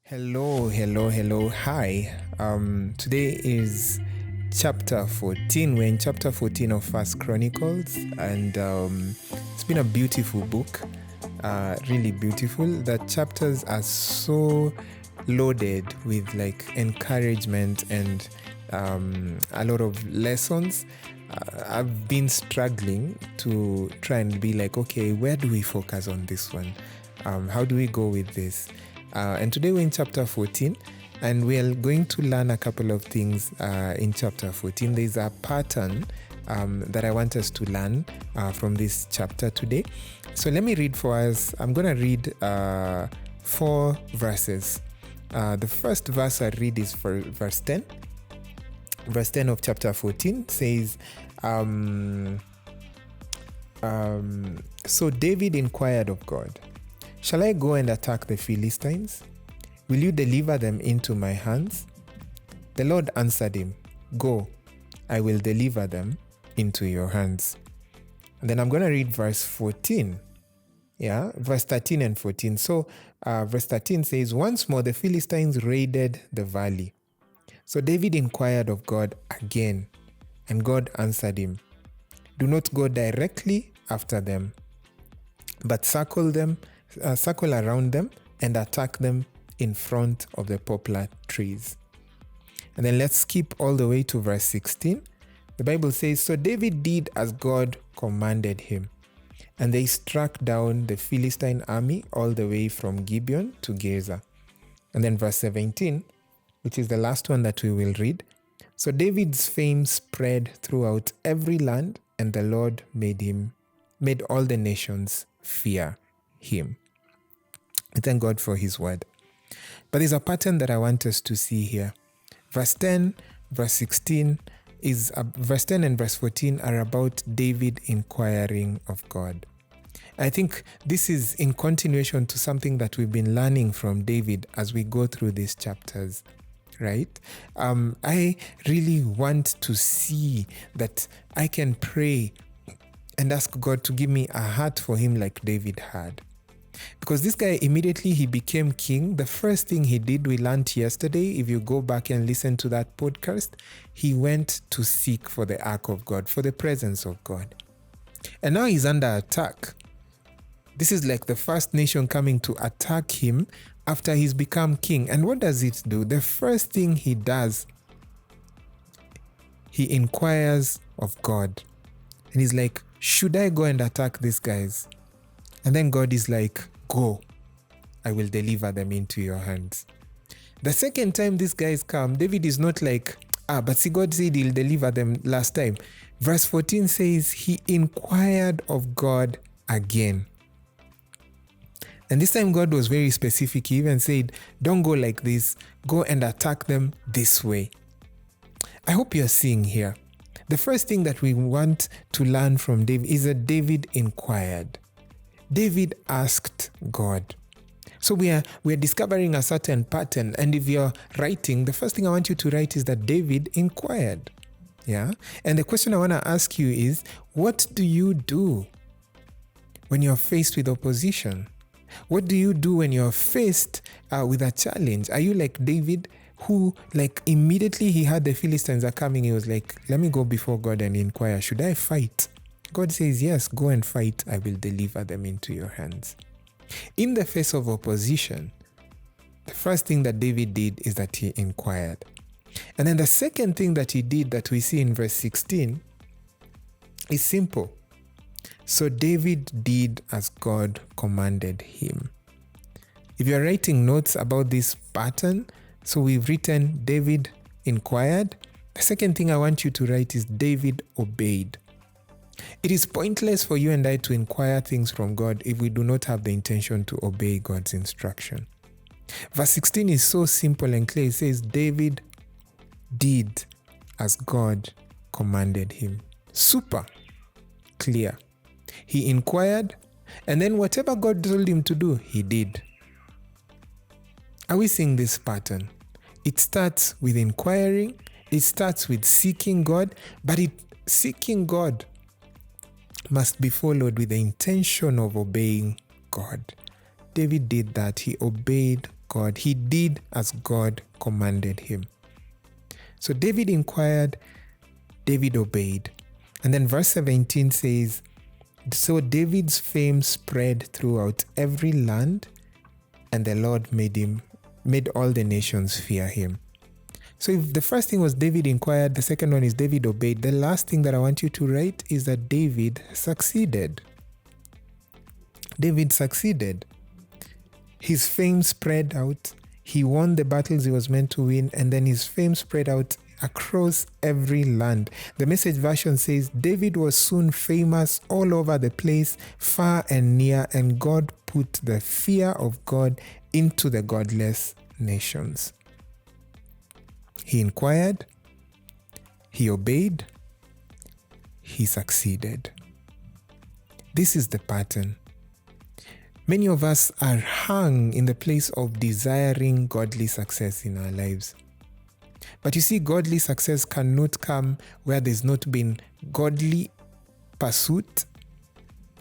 Hello. Hi. Today is chapter 14. We're in chapter 14 of First Chronicles, and it's been a beautiful book, really beautiful. The chapters are so loaded with encouragement and a lot of lessons. I've been struggling to try and be okay, where do we focus on this one? How do we go with this? And today we're in chapter 14, and we're going to learn a couple of things in chapter 14. There's a pattern that I want us to learn from this chapter today. So let me read for us. I'm going to read 4 verses. The first verse I read is for verse 10. Verse 10 of chapter 14 says, So David inquired of God, "Shall I go and attack the Philistines? Will you deliver them into my hands?" The Lord answered him, "Go, I will deliver them into your hands." And then I'm going to read verse 14. Verse 13 and 14. So verse 13 says, "Once more the Philistines raided the valley. So David inquired of God again, and God answered him, 'Do not go directly after them, but circle around them and attack them in front of the poplar trees.'" And then let's skip all the way to verse 16. The Bible says, "So David did as God commanded him, and they struck down the Philistine army all the way from Gibeon to Gaza." And then verse 17, which is the last one that we will read. "So David's fame spread throughout every land, and the Lord made all the nations fear him." I thank God for his word. But there's a pattern that I want us to see here. Verse 10, verse 16 verse 10 and verse 14 are about David inquiring of God. I think this is in continuation to something that we've been learning from David as we go through these chapters, right? I really want to see that I can pray and ask God to give me a heart for him like David had. Because this guy, immediately he became king, the first thing he did, we learned yesterday, if you go back and listen to that podcast, he went to seek for the ark of God, for the presence of God. And now he's under attack. This is like the first nation coming to attack him after he's become king. And what does it do? The first thing he does, he inquires of God. And he's like, "Should I go and attack these guys?" And then God is like, "Go, I will deliver them into your hands." The second time these guys come, David is not like, but see, God said he'll deliver them last time. Verse 14 says he inquired of God again. And this time God was very specific. He even said, "Don't go like this, go and attack them this way." I hope you're seeing here. The first thing that we want to learn from David is that David inquired. David asked God. So we are discovering a certain pattern. And if you're writing, the first thing I want you to write is that David inquired. And the question I want to ask you is, what do you do when you're faced with opposition? What do you do when you're faced with a challenge? Are you like David, who immediately he heard the Philistines are coming, he was like, "Let me go before God and inquire, should I fight?" God says, "Yes, go and fight. I will deliver them into your hands." In the face of opposition, the first thing that David did is that he inquired. And then the second thing that he did that we see in verse 16 is simple. So David did as God commanded him. If you're writing notes about this pattern, so we've written David inquired. The second thing I want you to write is David obeyed. It is pointless for you and I to inquire things from God if we do not have the intention to obey God's instruction. Verse 16 is so simple and clear. It says David did as God commanded him. Super clear. He inquired, and then whatever God told him to do, he did. Are we seeing this pattern? It starts with inquiring, it starts with seeking God, but seeking God must be followed with the intention of obeying God. David did that. He obeyed God. He did as God commanded him. So David inquired, David obeyed. And then verse 17 says, so David's fame spread throughout every land, and the Lord made all the nations fear him. So if the first thing was David inquired, the second one is David obeyed. The last thing that I want you to write is that David succeeded. David succeeded. His fame spread out. He won the battles he was meant to win, and then his fame spread out across every land. The Message version says, David was soon famous all over the place, far and near, and God put the fear of God into the godless nations. He inquired, he obeyed, he succeeded. This is the pattern. Many of us are hung in the place of desiring godly success in our lives. But you see, godly success cannot come where there's not been godly pursuit,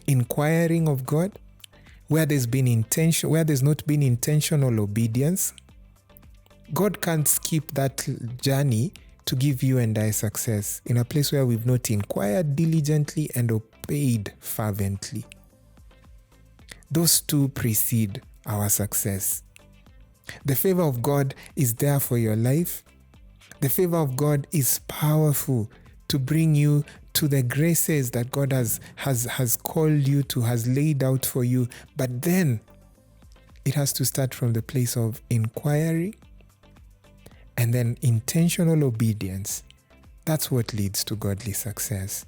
inquiring of God, where there's not been intentional obedience. God can't skip that journey to give you and I success in a place where we've not inquired diligently and obeyed fervently. Those two precede our success. The favor of God is there for your life. The favor of God is powerful to bring you to the graces that God has called you to, has laid out for you. But then it has to start from the place of inquiry and then intentional obedience. That's what leads to godly success.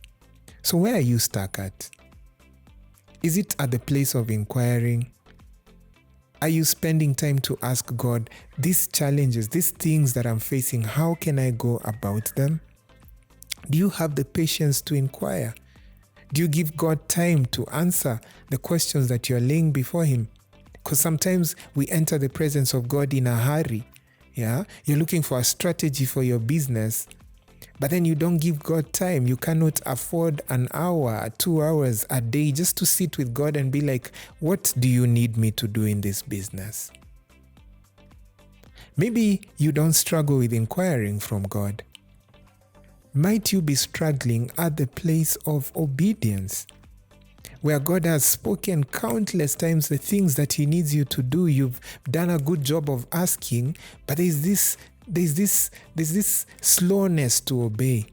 So where are you stuck at? Is it at the place of inquiring? Are you spending time to ask God, these challenges, these things that I'm facing, how can I go about them? Do you have the patience to inquire? Do you give God time to answer the questions that you're laying before him? Because sometimes we enter the presence of God in a hurry. Yeah, you're looking for a strategy for your business, but then you don't give God time. You cannot afford an hour, 2 hours a day just to sit with God and be like, what do you need me to do in this business? Maybe you don't struggle with inquiring from God. Might you be struggling at the place of obedience, where God has spoken countless times the things that he needs you to do? You've done a good job of asking, but there's this slowness to obey.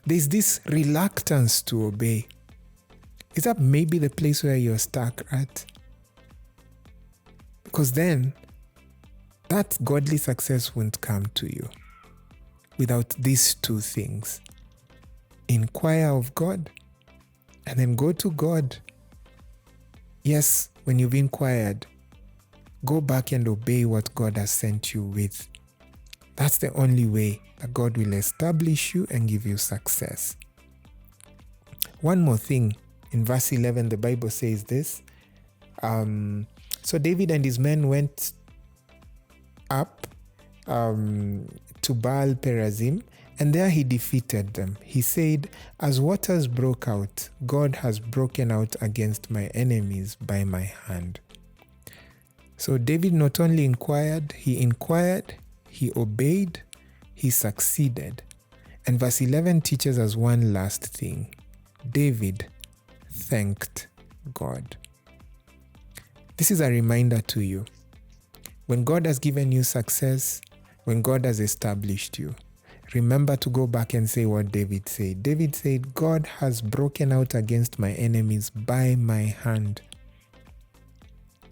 There's this reluctance to obey. Is that maybe the place where you're stuck at? Because then that godly success won't come to you without these two things. Inquire of God and then go to God. Yes, when you've inquired, go back and obey what God has sent you with. That's the only way that God will establish you and give you success. One more thing. In verse 11, the Bible says this. So David and his men went up to Baal Perazim, and there he defeated them. He said, as waters broke out, God has broken out against my enemies by my hand. So David not only inquired, he obeyed, he succeeded. And verse 11 teaches us one last thing. David thanked God. This is a reminder to you. When God has given you success, when God has established you, remember to go back and say what David said. David said, God has broken out against my enemies by my hand.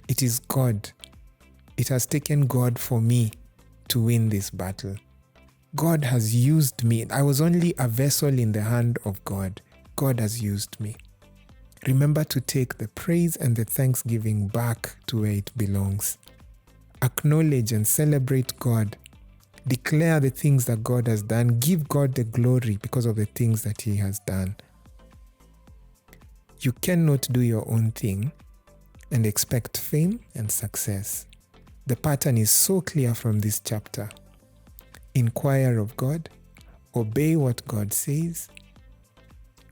It is God. It has taken God for me to win this battle. God has used me. I was only a vessel in the hand of God. God has used me. Remember to take the praise and the thanksgiving back to where it belongs. Acknowledge and celebrate God. Declare the things that God has done. Give God the glory because of the things that he has done. You cannot do your own thing and expect fame and success. The pattern is so clear from this chapter. Inquire of God, obey what God says.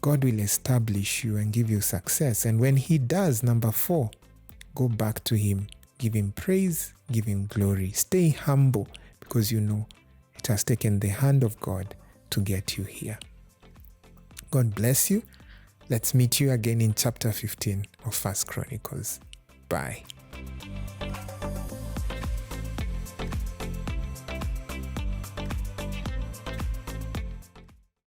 God will establish you and give you success. And when he does, number 4, go back to him Give him praise, give him glory. Stay humble because you know it has taken the hand of God to get you here. God bless you. Let's meet you again in chapter 15 of 1 Chronicles. Bye.